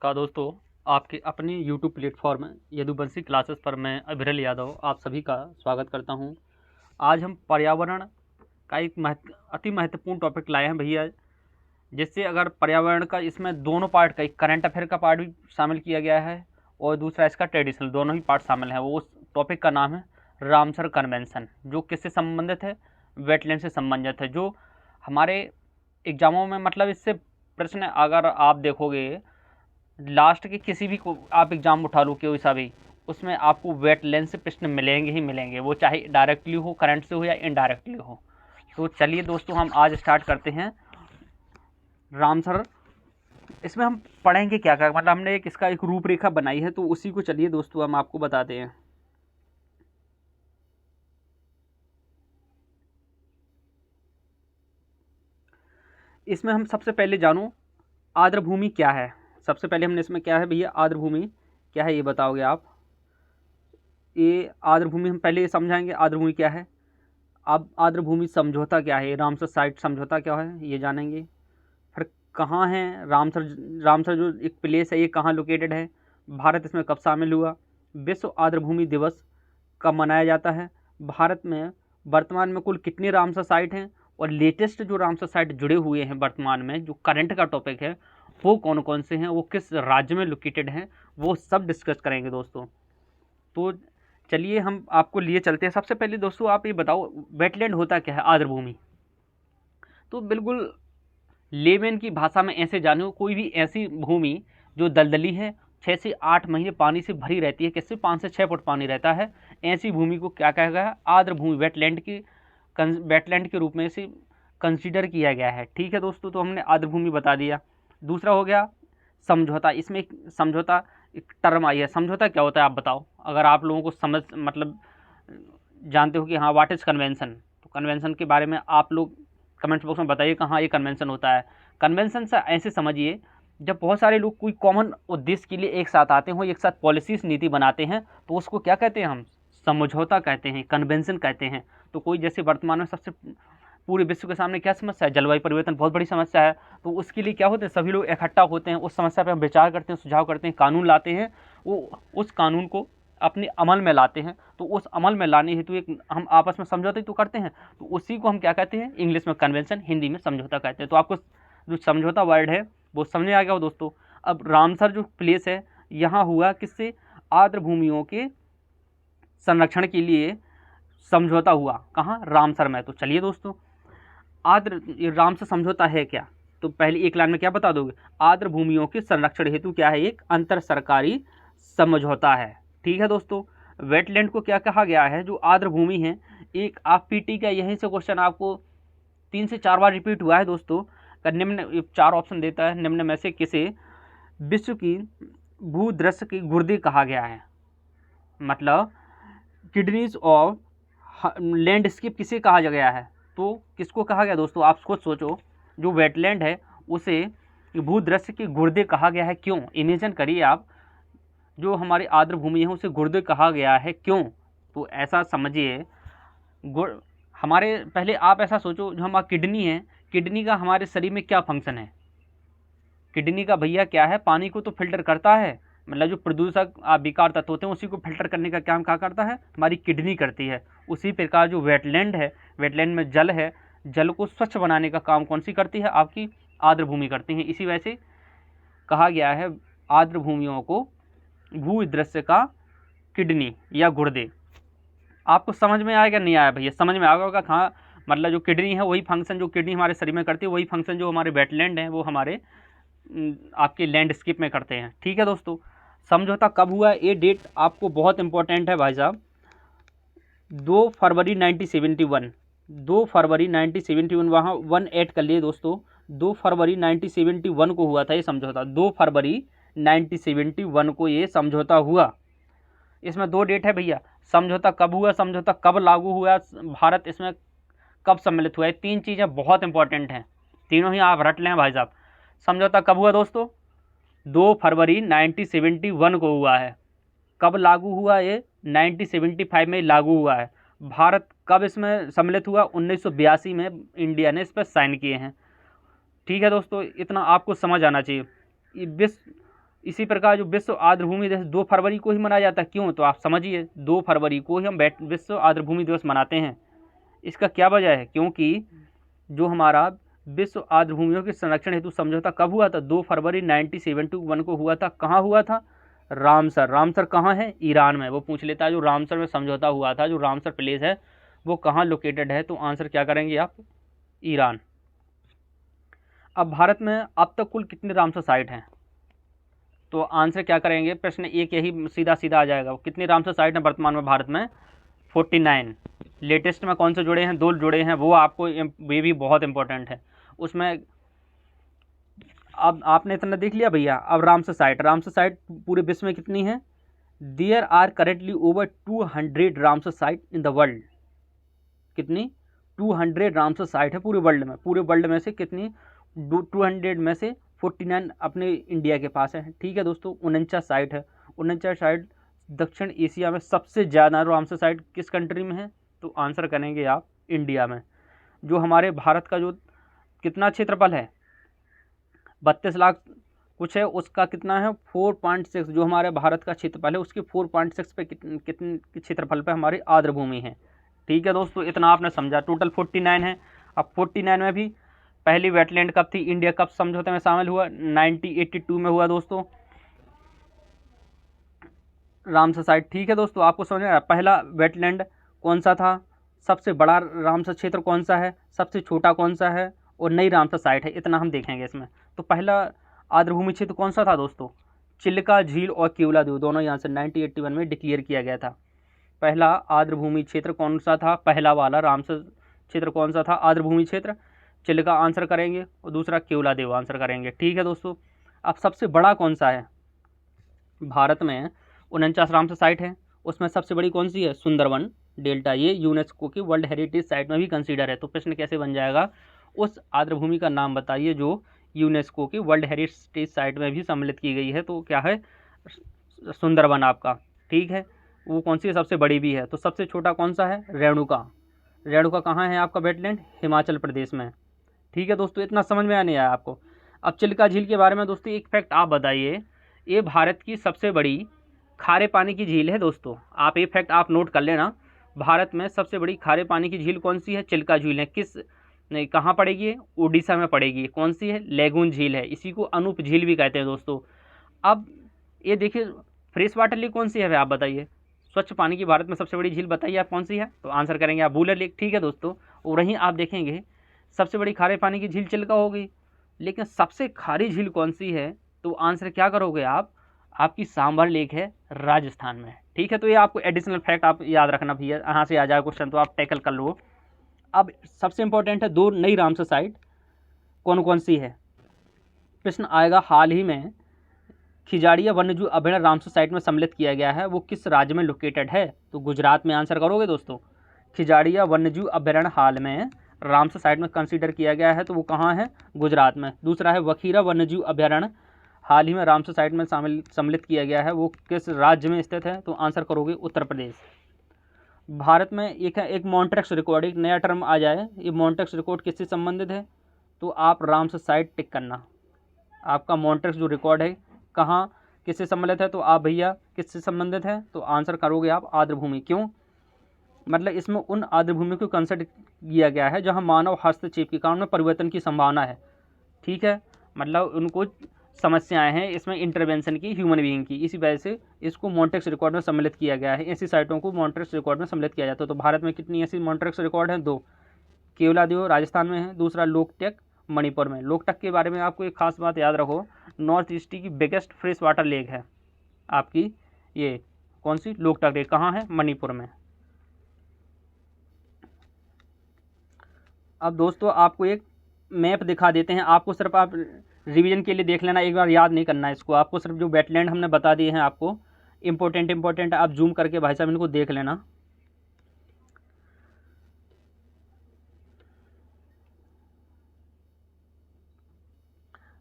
नमस्कार दोस्तों, आपके अपने YouTube प्लेटफॉर्म यदुवंशी क्लासेस पर मैं अभिरल यादव आप सभी का स्वागत करता हूं। आज हम पर्यावरण का एक अति महत्वपूर्ण टॉपिक लाए हैं भैया, जिससे अगर पर्यावरण का इसमें दोनों पार्ट का एक करंट अफेयर का पार्ट भी शामिल किया गया है और दूसरा इसका ट्रेडिशनल, दोनों ही पार्ट शामिल है। वो उस टॉपिक का नाम है रामसर कन्वेंशन, जो किससे संबंधित है? वेटलैंड से संबंधित है। जो हमारे एग्जामों में मतलब इससे प्रश्न अगर आप देखोगे लास्ट के किसी भी को आप एग्जाम उठा लो कोई सा भी, उसमें आपको वेटलैंड से प्रश्न मिलेंगे ही मिलेंगे, वो चाहे डायरेक्टली हो, करंट से हो या इनडायरेक्टली हो। तो चलिए दोस्तों, हम आज स्टार्ट करते हैं रामसर। इसमें हम पढ़ेंगे क्या क्या, मतलब हमने इसका एक रूपरेखा बनाई है, तो उसी को चलिए दोस्तों हम आपको बताते हैं। इसमें हम सबसे पहले जानो आर्द्रभूमि क्या है। सबसे पहले हमने इसमें क्या है भैया, आर्द्रभूमि क्या है ये बताओगे आप। ये आर्द्रभूमि हम पहले समझाएंगे आर्द्रभूमि क्या है। अब आर्द्रभूमि समझौता क्या है, रामसर साइट समझौता क्या है ये जानेंगे। फिर कहाँ है रामसर, रामसर जो एक प्लेस है ये कहाँ लोकेटेड है, भारत इसमें कब शामिल हुआ, विश्व आर्द्रभूमि दिवस कब मनाया जाता है, भारत में वर्तमान में कुल कितने रामसर साइट हैं, और लेटेस्ट जो रामसर साइट जुड़े हुए हैं वर्तमान में, जो करंट का टॉपिक है वो कौन कौन से हैं, वो किस राज्य में लोकेटेड हैं, वो सब डिस्कस करेंगे दोस्तों। तो चलिए हम आपको लिए चलते हैं। सबसे पहले दोस्तों आप ये बताओ वेटलैंड होता क्या है, आर्द्रभूमि। तो बिल्कुल लेमैन की भाषा में ऐसे जानो, कोई भी ऐसी भूमि जो दलदली है, 6 से 8 महीने पानी से भरी रहती है, किससे 5 से 6 फुट पानी रहता है, ऐसी भूमि को क्या कहा गया है, आर्द्रभूमि, वेटलैंड के रूप में इसे कंसीडर किया गया है। ठीक है दोस्तों, तो हमने आर्द्रभूमि बता दिया। दूसरा हो गया समझौता। इसमें एक समझौता एक टर्म आई है, समझौता क्या होता है आप बताओ। अगर आप लोगों को समझ मतलब जानते हो कि हाँ व्हाट इज़ कन्वेंशन, तो कन्वेंशन के बारे में आप लोग कमेंट बॉक्स में बताइए कहाँ ये कन्वेंशन होता है। कन्वेंशन से ऐसे समझिए, जब बहुत सारे लोग कोई कॉमन उद्देश्य के लिए एक साथ आते हो, एक साथ पॉलिसीज नीति बनाते हैं, तो उसको क्या कहते हैं हम, समझौता कहते हैं, कन्वेंशन कहते हैं। तो कोई जैसे वर्तमान में सबसे पूरे विश्व के सामने क्या समस्या है, जलवायु परिवर्तन बहुत बड़ी समस्या है, तो उसके लिए क्या होते हैं, सभी लोग इकट्ठा होते हैं, उस समस्या पर हम विचार करते हैं, सुझाव करते हैं, कानून लाते हैं, वो उस कानून को अपने अमल में लाते हैं। तो उस अमल में लाने हेतु एक हम आपस में समझौते तो करते हैं, तो उसी को हम क्या कहते हैं, इंग्लिश में कन्वेंशन, हिंदी में समझौता कहते हैं। तो आपको जो समझौता वर्ड है वो समझ आ गया हो दोस्तों। अब रामसर जो प्लेस है, यहाँ हुआ किससे, आर्द्रभूमियों के संरक्षण के लिए समझौता हुआ, कहाँ, रामसर में। तो चलिए दोस्तों, ये रामसर समझौता है क्या, तो पहले एक लाइन में क्या बता दोगे, आर्द्रभूमियों के संरक्षण हेतु क्या है, एक अंतर सरकारी समझौता है। ठीक है दोस्तों। वेटलैंड को क्या कहा गया है, जो आर्द्रभूमि है, एक आप पीटी का यहीं से क्वेश्चन आपको 3 से 4 बार रिपीट हुआ है दोस्तों। निम्न 4 ऑप्शन देता है, निम्न में से किसे विश्व की भूदृश्य की गुर्दे कहा गया है, मतलब किडनीज ऑफ लैंडस्केप किसे कहा गया है, तो किसको कहा गया दोस्तों, आप खुद सोचो। जो वेटलैंड है उसे भूदृश्य के गुर्दे कहा गया है, क्यों, इमेजिन करिए आप, जो हमारी आर्द्रभूमि है उसे गुर्दे कहा गया है, क्यों। तो ऐसा समझिए, हमारे पहले आप ऐसा सोचो, जो हमारा किडनी है, किडनी का हमारे शरीर में क्या फंक्शन है, किडनी का भैया क्या है, पानी को तो फिल्टर करता है, मतलब जो प्रदूषक विकार तत्व होते हैं उसी को फिल्टर करने का काम क्या करता है, हमारी किडनी करती है। उसी प्रकार जो वेटलैंड है, वेटलैंड में जल है, जल को स्वच्छ बनाने का काम कौन सी करती है, आपकी आर्द्रभूमि करती है। इसी वजह से कहा गया है आर्द्रभूमियों को भूदृश्य का किडनी या गुर्दे। आपको समझ में आएगा नहीं आया भैया, समझ में आ गया हाँ, मतलब जो किडनी है वही फंक्शन जो किडनी हमारे शरीर में करती है, वही फंक्शन जो हमारे वेटलैंड है वो हमारे आपके लैंडस्केप में करते हैं। ठीक है दोस्तों। समझौता कब हुआ, ये डेट आपको बहुत इंपॉर्टेंट है भाई साहब, 2 फरवरी 1971, 2 फरवरी 1971, वहाँ 1 ऐड कर लिए दोस्तों, 2 फरवरी 1971 को हुआ था ये समझौता, 2 फरवरी 1971 को ये समझौता हुआ। इसमें 2 डेट है भैया, समझौता कब हुआ, समझौता कब लागू हुआ, भारत इसमें कब सम्मिलित हुआ, ये 3 चीज़ें बहुत इंपॉर्टेंट हैं, तीनों ही आप रट लें भाई साहब। समझौता कब हुआ दोस्तों, 2 फरवरी 1971 को हुआ है। कब लागू हुआ, ये 1975 में लागू हुआ है। भारत कब इसमें सम्मिलित हुआ, 1982 में इंडिया ने इस पर साइन किए हैं। ठीक है दोस्तों, इतना आपको समझ आना चाहिए। विश्व इसी प्रकार जो विश्व आर्द्रभूमि दिवस 2 फरवरी को ही मनाया जाता है। क्यों? तो आप समझिए, 2 फरवरी को ही हम विश्व आर्द्रभूमि दिवस मनाते हैं। इसका क्या वजह है? क्योंकि जो हमारा विश्व आर्द्रभूमियों के संरक्षण हेतु समझौता कब हुआ था? 2 फरवरी 1971 को हुआ था। कहाँ हुआ था? रामसर। रामसर कहाँ है? ईरान में। वो पूछ लेता है जो रामसर में समझौता हुआ था, जो रामसर प्लेस है वो कहाँ लोकेटेड है? तो आंसर क्या करेंगे आप? ईरान। अब भारत में अब तक कुल कितने रामसर साइट हैं? तो आंसर क्या करेंगे? प्रश्न एक यही सीधा सीधा आ जाएगा। कितने रामसर साइट हैं वर्तमान में भारत में? 49। लेटेस्ट में कौन से जुड़े हैं? 2 जुड़े हैं, वो आपको ये भी बहुत इंपॉर्टेंट है उसमें। अब आपने इतना देख लिया भैया। अब रामसर साइट पूरे विश्व में कितनी है? There are currently over 200 Ramsar site in the world. कितनी? 200 रामसर साइट है पूरे वर्ल्ड में। पूरे वर्ल्ड में से कितनी? 200 में से 49 अपने इंडिया के पास है। ठीक है दोस्तों, 49 साइट है। 49 साइट दक्षिण एशिया में सबसे ज़्यादा रामसर साइट किस कंट्री में है? तो आंसर करेंगे आप इंडिया में। जो हमारे भारत का जो कितना क्षेत्रफल है? 32 लाख कुछ है, उसका कितना है? 4.6। जो हमारे भारत का क्षेत्रफल है उसके 4.6 पे कितने क्षेत्रफल पे हमारी आर्द्रभूमि है। ठीक है दोस्तों, इतना आपने समझा। टोटल 49 है। अब 49 में भी पहली वेटलैंड कब थी? इंडिया कब समझौते में शामिल हुआ? 1982 में हुआ दोस्तों, रामसर साइट। ठीक है दोस्तों, आपको समझ में आया? पहला वेटलैंड कौन सा था? सबसे बड़ा रामसर क्षेत्र कौन सा है? सबसे छोटा कौन सा है? और नई रामसर साइट है। इतना हम देखेंगे इसमें। तो पहला आर्द्रभूमि क्षेत्र कौन सा था दोस्तों? चिल्का झील और केवला द्वीप, दोनों यहाँ से 1981 में डिक्लेयर किया गया था। पहला आर्द्रभूमि क्षेत्र कौन सा था? पहला वाला रामसर क्षेत्र कौन सा था? आर्द्रभूमि क्षेत्र चिल्का आंसर करेंगे, और दूसरा केवला देव आंसर करेंगे। ठीक है दोस्तों, अब सबसे बड़ा कौन सा है? भारत में 49 रामसर साइट है, उसमें सबसे बड़ी कौन सी है? सुंदरवन डेल्टा। ये यूनेस्को की वर्ल्ड हेरिटेज साइट में भी कंसीडर है। तो प्रश्न कैसे बन जाएगा? उस आर्द्रभूमि का नाम बताइए जो यूनेस्को की वर्ल्ड हेरिटेज साइट में भी सम्मिलित की गई है। तो क्या है? सुंदरवन आपका। ठीक है, वो कौन सी है? सबसे बड़ी भी है। तो सबसे छोटा कौन सा है? रेणुका। रेणुका कहाँ है आपका वेटलैंड? हिमाचल प्रदेश में। ठीक है दोस्तों, इतना समझ में नहीं आया आपको? अब चिल्का झील के बारे में दोस्तों एक फैक्ट आप बताइए। ये भारत की सबसे बड़ी खारे पानी की झील है दोस्तों। आप ये फैक्ट आप नोट कर लेना। भारत में सबसे बड़ी खारे पानी की झील कौन सी है? चिल्का झील है। किस नहीं, कहाँ पड़ेगी? उड़ीसा में पड़ेगी। कौन सी है? लेगून झील है। इसी को अनूप झील भी कहते हैं दोस्तों। अब ये देखिए, फ्रेश वाटर लेक कौन सी है आप बताइए? स्वच्छ पानी की भारत में सबसे बड़ी झील बताइए आप कौन सी है? तो आंसर करेंगे आप वुलर लेक। ठीक है दोस्तों, और वहीं आप देखेंगे सबसे बड़ी खारे पानी की झील चिल्का होगी, लेकिन सबसे खारी झील कौन सी है? तो आंसर क्या करोगे आप? आपकी सांभर लेक है राजस्थान में। ठीक है, तो ये आपको एडिशनल फैक्ट आप याद रखना भैया। यहाँ से आ जाए क्वेश्चन तो आप टैकल कर लो। अब सबसे इंपॉर्टेंट है 2 नई रामसर साइट कौन कौन सी है? प्रश्न आएगा। हाल ही में खिजाड़िया वन्यजीव अभयारण्य रामसर साइट में सम्मिलित किया गया है, वो किस राज्य में लोकेटेड है? तो गुजरात में आंसर करोगे दोस्तों। खिजाड़िया वन्यजीव अभयारण्य हाल में रामसर साइट में कंसीडर किया गया है, तो वो कहाँ है? गुजरात में। दूसरा है वखीरा वन्यजीव अभयारण्य हाल ही में रामसर साइट में सम्मिलित किया गया है, वो किस राज्य में स्थित है? तो आंसर करोगे उत्तर प्रदेश। भारत में एक मॉन्ट्रेक्स रिकॉर्ड, एक नया टर्म आ जाए। ये मॉन्ट्रेक्स रिकॉर्ड किससे संबंधित है? तो आप रामसर साइट टिक करना। आपका मॉन्ट्रेक्स जो रिकॉर्ड है कहाँ किससे संबंधित है? तो आप भैया किससे संबंधित है? तो आंसर करोगे आप आर्द्रभूमि। क्यों? मतलब इसमें उन आर्द्रभूमि को कंसिडर किया गया है जहाँ मानव हस्तक्षेप के कारण परिवर्तन की संभावना है। ठीक है, मतलब उनको समस्याएं हैं इसमें इंटरवेंशन की, ह्यूमन बीइंग की, इसी वजह से इसको मॉन्ट्रेक्स रिकॉर्ड में सम्मिलित किया गया है। ऐसी साइटों को मॉन्ट्रेक्स रिकॉर्ड में सम्मिलित किया जाता है। तो भारत में कितनी ऐसी मॉन्ट्रेक्स रिकॉर्ड हैं? 2। केवलादेव राजस्थान में है, दूसरा लोकटक मणिपुर में। लोकटक के बारे में आपको एक खास बात याद रखो, नॉर्थ ईस्ट की बिगेस्ट फ्रेश वाटर लेक है आपकी। ये कौन सी? लोकटक लेक। कहाँ है? मणिपुर में। अब दोस्तों आपको एक मैप दिखा देते हैं। आपको सिर्फ आप रिवीजन के लिए देख लेना, एक बार याद नहीं करना है इसको। आपको सिर्फ जो वेटलैंड हमने बता दिए हैं आपको इंपॉर्टेंट आप जूम करके भाई साहब इनको देख लेना।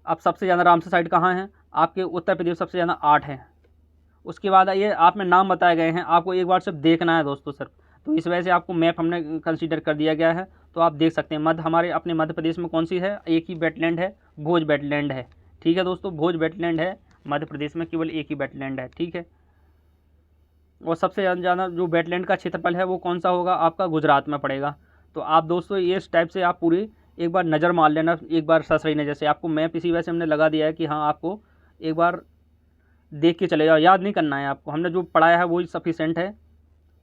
अब सबसे ज़्यादा रामसर साइट कहाँ है? आपके उत्तर प्रदेश सबसे ज़्यादा 8 है। उसके बाद ये आप में नाम बताए गए हैं, आपको एक बार सिर्फ देखना है दोस्तों सिर्फ। तो इस वजह से आपको मैप हमने कंसीडर कर दिया गया है। तो आप देख सकते हैं हमारे अपने मध्य प्रदेश में कौन सी है? एक ही वेटलैंड है, भोज वेटलैंड है। ठीक है दोस्तों, भोज वेटलैंड है मध्य प्रदेश में केवल एक ही वेटलैंड है, ठीक है। और सबसे ज़्यादा जो वेटलैंड का क्षेत्रफल है वो कौन सा होगा, आपका गुजरात में पड़ेगा। तो आप दोस्तों ये इस टाइप से आप पूरी एक बार नज़र मार लेना, एक बार सरसरी नज़र से। आपको मैप इसी वजह से हमने लगा दिया है कि हाँ आपको एक बार देख के चले जाओ, याद नहीं करना है आपको, हमने जो पढ़ाया है वही सफिशेंट है।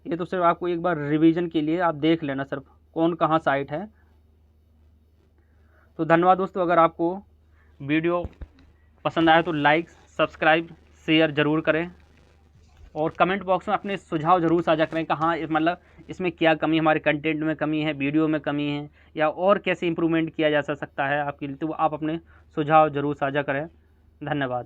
ये तो सिर्फ आपको एक बार रिवीजन के लिए आप देख लेना सिर्फ कौन कहाँ साइट है। तो धन्यवाद दोस्तों, अगर आपको वीडियो पसंद आया तो लाइक सब्सक्राइब शेयर ज़रूर करें, और कमेंट बॉक्स में अपने सुझाव ज़रूर साझा करें कि हाँ मतलब इसमें क्या कमी, हमारे कंटेंट में कमी है, वीडियो में कमी है, या और कैसे इम्प्रूवमेंट किया जा सकता है आपके लिए। तो आप अपने सुझाव ज़रूर साझा करें। धन्यवाद।